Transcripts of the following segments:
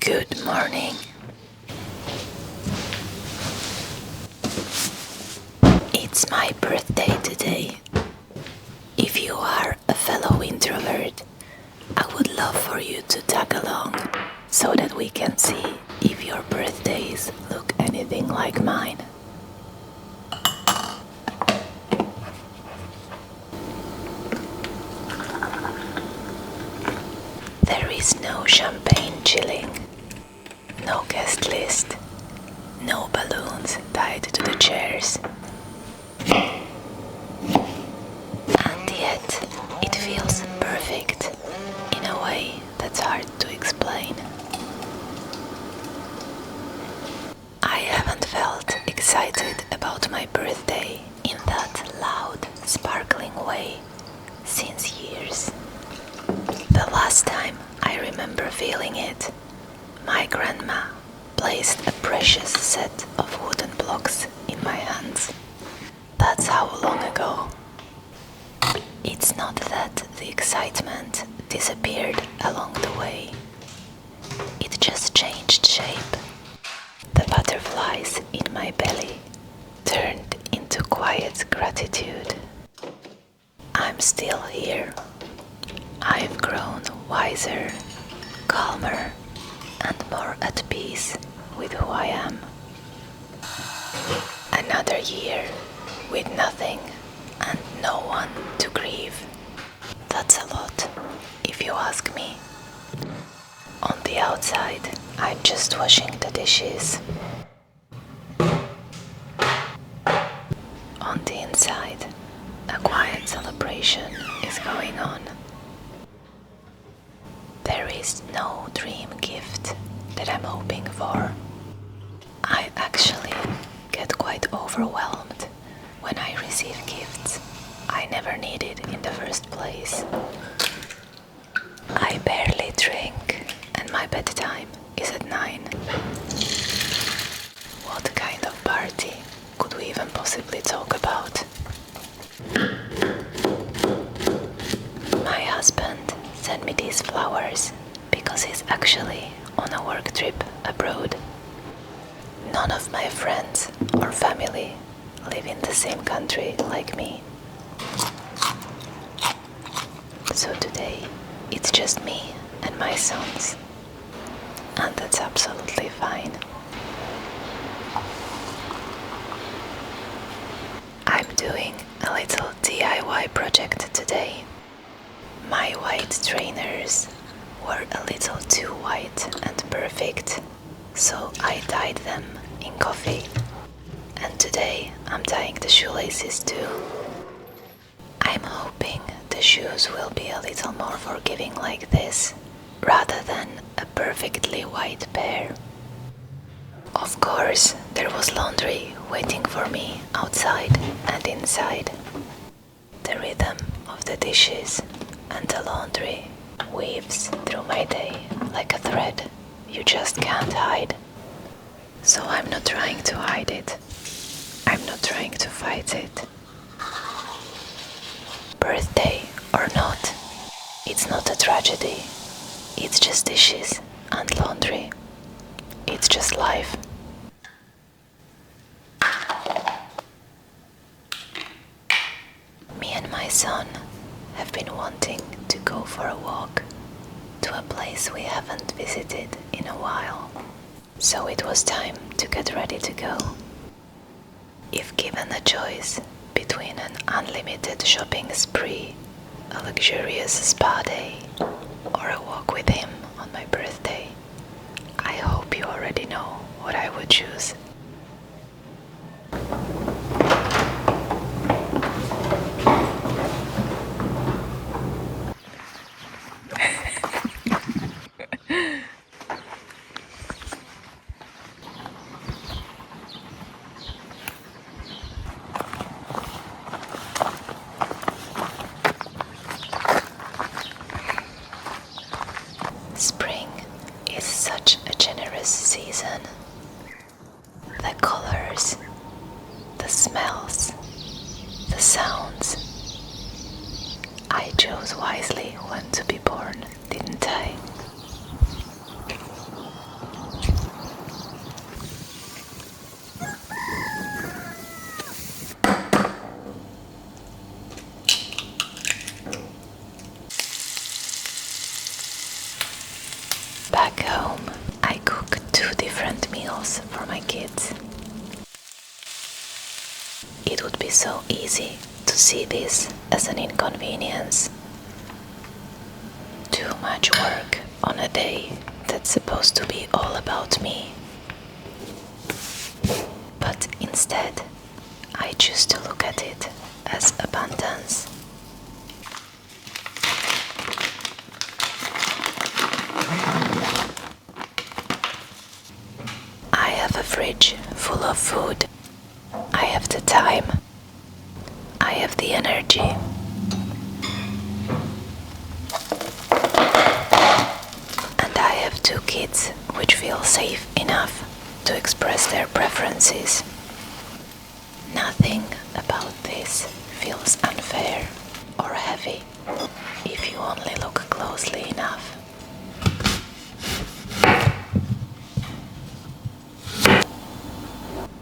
Good morning. It's my birthday today. If you are a fellow introvert, I would love for you to tag along so that we can see if your birthdays look anything like mine. There is no champagne chilling, no guest list, no balloons tied to the chairs. And yet, it feels perfect in a way that's hard to explain. I haven't felt excited about my birthday in that loud, sparkling way since years. The last time I remember feeling it, my grandma placed a precious set of wooden blocks in my hands. That's how long ago. It's not that the excitement disappeared along the way. It just changed shape. The butterflies in my belly turned into quiet gratitude. I'm still here. I've grown wiser, calmer, and more at peace with who I am. Another year with nothing and no one to grieve. That's a lot, if you ask me. On the outside, I'm just washing the dishes. On the inside, a quiet celebration is going on. There is no dream gift that I'm hoping for. I actually get quite overwhelmed when I receive gifts I never needed in the first place. I barely drink and my bedtime is at 9. What kind of party could we even possibly talk about? My husband sent me these flowers because he's actually on a work trip abroad. None of my friends or family live in the same country like me. So today, it's just me and my sons. And that's absolutely fine. I'm doing a little DIY project today. My white trainers were a little too white and perfect, so I dyed them in coffee. And today I'm tying the shoelaces too. I'm hoping the shoes will be a little more forgiving like this, rather than a perfectly white pair. Of course, there was laundry waiting for me outside and inside. The rhythm of the dishes and the laundry weaves through my day like a thread you just can't hide. So I'm not trying to hide it. I'm not trying to fight it. Birthday or not, it's not a tragedy. It's just dishes and laundry. It's just life. Me and my son have been wanting to go for a walk to a place we haven't visited in a while. So it was time to get ready to go. If given a choice between an unlimited shopping spree, a luxurious spa day, or a walk with him on my birthday, I hope you already know what I would choose. Spring is such a generous season. The colors, the smells, the sounds. I chose wisely when to be born, didn't I? Back home, I cook 2 different meals for my kids. It would be so easy to see this as an inconvenience. Too much work on a day that's supposed to be all about me. But instead, I choose to look at it as abundance. I have a fridge full of food. I have the time. I have the energy. And I have 2 kids which feel safe enough to express their preferences. Nothing about this feels unfair or heavy if you only look closely enough.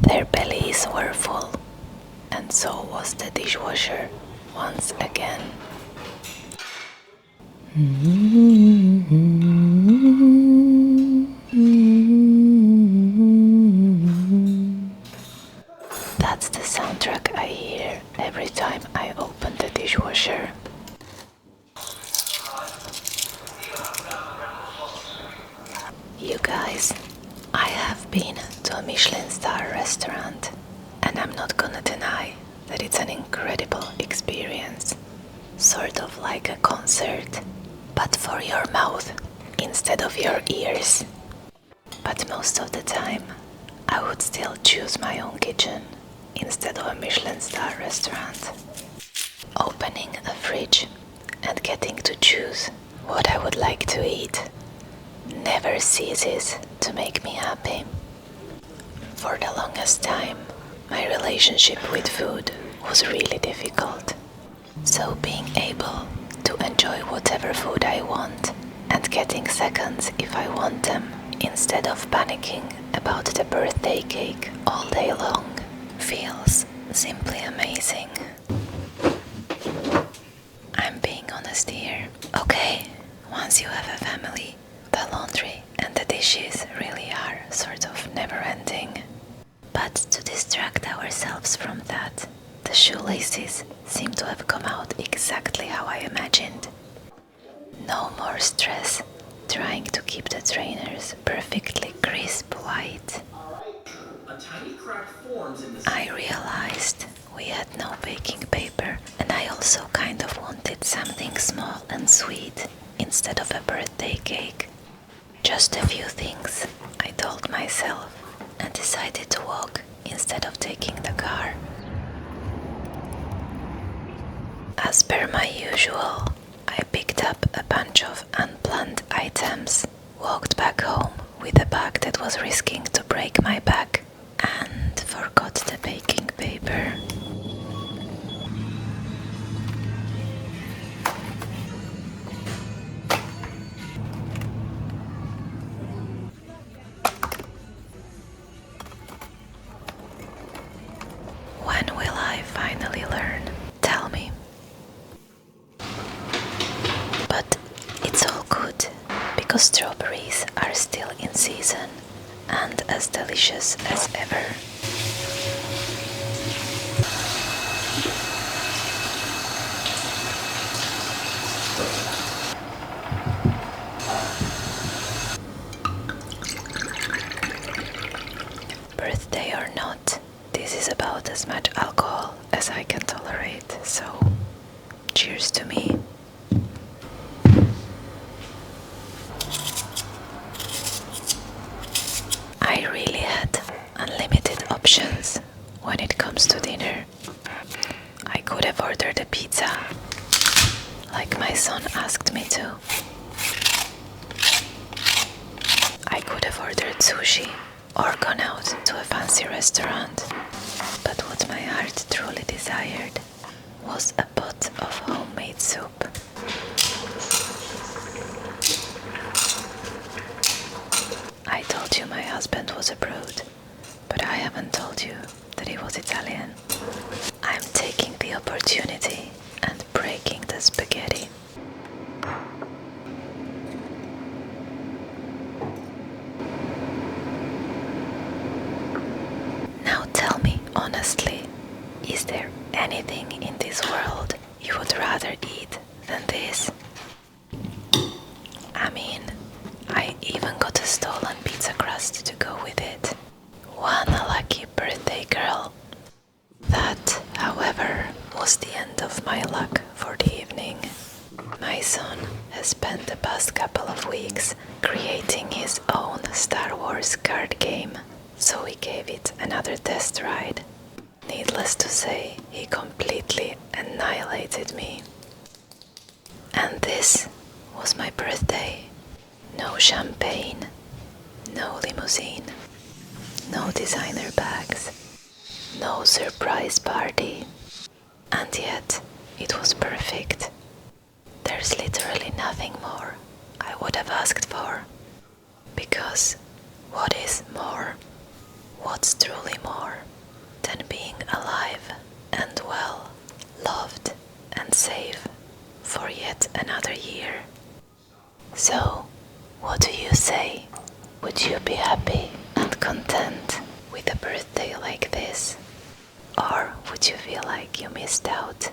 Their bellies were full, and so was the dishwasher once again. That's the soundtrack I hear every time I open the dishwasher. You guys, I have been to a Michelin star restaurant, and I'm not gonna deny that it's an incredible experience. Sort of like a concert, but for your mouth instead of your ears. But most of the time, I would still choose my own kitchen instead of a Michelin star restaurant. Opening a fridge and getting to choose what I would like to eat never ceases to make me happy. For the longest time, my relationship with food was really difficult. So being able to enjoy whatever food I want and getting seconds if I want them instead of panicking about the birthday cake all day long feels simply amazing. I'm being honest here. Okay, once you have a family, the laundry and the dishes really are sort of never-ending. But to distract ourselves from that, the shoelaces seem to have come out exactly how I imagined. No more stress trying to keep the trainers perfectly crisp white. I realized we had no baking paper, and I also kind of wanted something small and sweet instead of a birthday cake. Just a few things, I told myself, and decided to walk instead of taking the car. As per my usual, I picked up a bunch of unplanned items, walked back home with a bag that was risking to break my back, and forgot the baking paper. When will I finally learn? Tell me. But it's all good, because strawberries are still in season and as delicious as ever. Birthday or not, this is about as much alcohol as I can tolerate, so cheers to me. I really had unlimited options when it comes to dinner. I could have ordered a pizza, like my son asked me to. I could have ordered sushi or gone out to a fancy restaurant, but what my heart truly desired was a pot of homemade soup. I told you my husband was abroad, but I haven't told you that he was Italian. I'm taking the opportunity and breaking the spaghetti. honestly, is there anything in this world you would rather eat than this? I mean, I even got a stolen pizza crust to go with it. One lucky birthday girl. That, however, was the end of my luck for the evening. My son has spent the past couple of weeks creating his own Star Wars card game, so we gave it another test ride. Needless to say, he completely annihilated me. And this was my birthday. No champagne, no limousine, no designer bags, no surprise party. And yet, it was perfect. There's literally nothing more I would have asked for. Because what is more? What's truly more than being alive and well, loved and safe for yet another year? So, what do you say? Would you be happy and content with a birthday like this? Or would you feel like you missed out